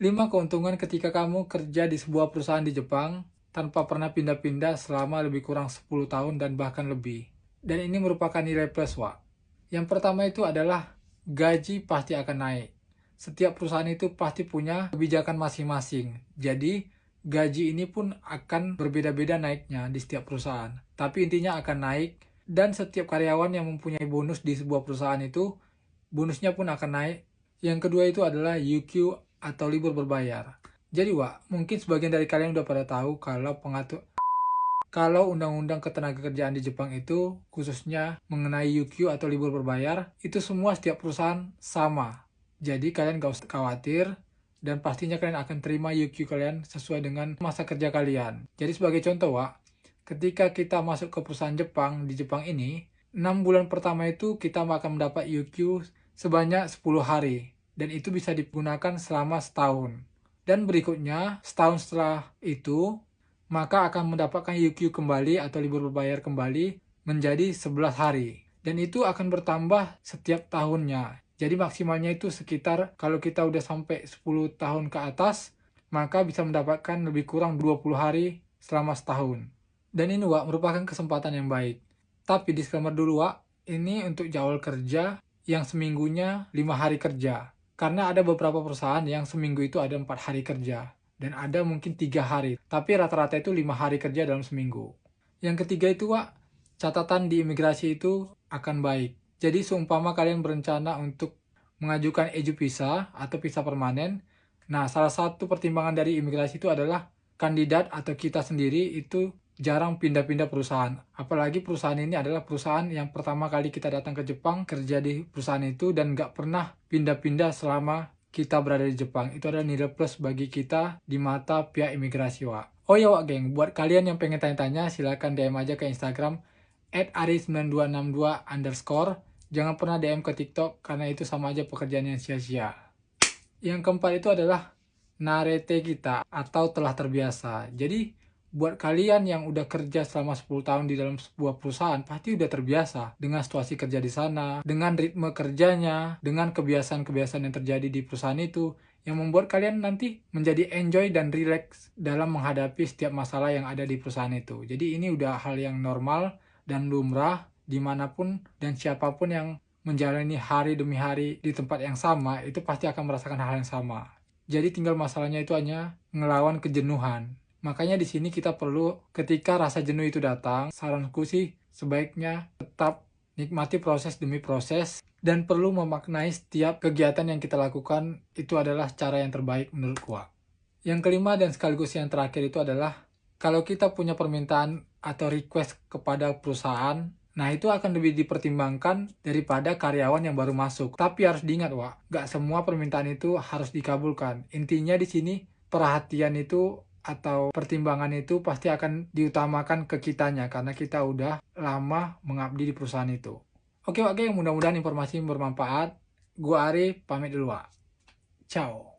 5 keuntungan ketika kamu kerja di sebuah perusahaan di Jepang tanpa pernah pindah-pindah selama lebih kurang 10 tahun dan bahkan lebih. Dan ini merupakan nilai plus, Wak. Yang pertama itu adalah gaji pasti akan naik. Setiap perusahaan itu pasti punya kebijakan masing-masing. Jadi, gaji ini pun akan berbeda-beda naiknya di setiap perusahaan. Tapi intinya akan naik, dan setiap karyawan yang mempunyai bonus di sebuah perusahaan itu, bonusnya pun akan naik. Yang kedua itu adalah UQ atau libur berbayar. Jadi, Wak, mungkin sebagian dari kalian udah pada tahu kalau undang-undang ketenagakerjaan di Jepang itu, khususnya mengenai UQ atau libur berbayar, itu semua setiap perusahaan sama. Jadi kalian gak usah khawatir, dan pastinya kalian akan terima UQ kalian sesuai dengan masa kerja kalian. Jadi sebagai contoh, Wak, ketika kita masuk ke perusahaan Jepang, di Jepang ini, 6 bulan pertama itu kita akan mendapat UQ sebanyak 10 hari. Dan itu bisa digunakan selama setahun. Dan berikutnya, setahun setelah itu, maka akan mendapatkan UQ kembali atau libur berbayar kembali menjadi 11 hari. Dan itu akan bertambah setiap tahunnya. Jadi maksimalnya itu sekitar kalau kita udah sampai 10 tahun ke atas, maka bisa mendapatkan lebih kurang 20 hari selama setahun. Dan ini, Wak, merupakan kesempatan yang baik. Tapi disclaimer dulu, Wak, ini untuk jadwal kerja yang seminggunya 5 hari kerja. Karena ada beberapa perusahaan yang seminggu itu ada 4 hari kerja. Dan ada mungkin 3 hari, tapi rata-rata itu 5 hari kerja dalam seminggu. Yang ketiga itu, Wak, catatan di imigrasi itu akan baik. Jadi seumpama kalian berencana untuk mengajukan EJU visa atau visa permanen, nah salah satu pertimbangan dari imigrasi itu adalah kandidat atau kita sendiri itu jarang pindah-pindah perusahaan. Apalagi perusahaan ini adalah perusahaan yang pertama kali kita datang ke Jepang, kerja di perusahaan itu, dan nggak pernah pindah-pindah selama kita berada di Jepang. Itu adalah nilai plus bagi kita di mata pihak imigrasi, Wak. Oh ya, Wak, geng, buat kalian yang pengen tanya-tanya, silahkan DM aja ke Instagram @ari9262_. Jangan pernah DM ke TikTok, karena itu sama aja pekerjaan yang sia-sia. Yang keempat itu adalah narete kita atau telah terbiasa. Jadi, buat kalian yang udah kerja selama 10 tahun di dalam sebuah perusahaan, pasti udah terbiasa dengan situasi kerja di sana, dengan ritme kerjanya, dengan kebiasaan-kebiasaan yang terjadi di perusahaan itu, yang membuat kalian nanti menjadi enjoy dan relax dalam menghadapi setiap masalah yang ada di perusahaan itu. Jadi ini udah hal yang normal dan lumrah dimanapun dan siapapun yang menjalani hari demi hari di tempat yang sama, itu pasti akan merasakan hal yang sama. Jadi tinggal masalahnya itu hanya ngelawan kejenuhan. Makanya di sini kita perlu, ketika rasa jenuh itu datang, saranku sih sebaiknya tetap nikmati proses demi proses, dan perlu memaknai setiap kegiatan yang kita lakukan itu adalah cara yang terbaik menurut gua. Yang kelima dan sekaligus yang terakhir itu adalah, kalau kita punya permintaan atau request kepada perusahaan, nah itu akan lebih dipertimbangkan daripada karyawan yang baru masuk. Tapi harus diingat, Wak, gak semua permintaan itu harus dikabulkan. Intinya di sini perhatian itu atau pertimbangan itu pasti akan diutamakan ke kitanya, karena kita udah lama mengabdi di perusahaan itu. Oke, Wak, mudah-mudahan informasi bermanfaat. Gua Ari, pamit dulu, Wak. Ciao.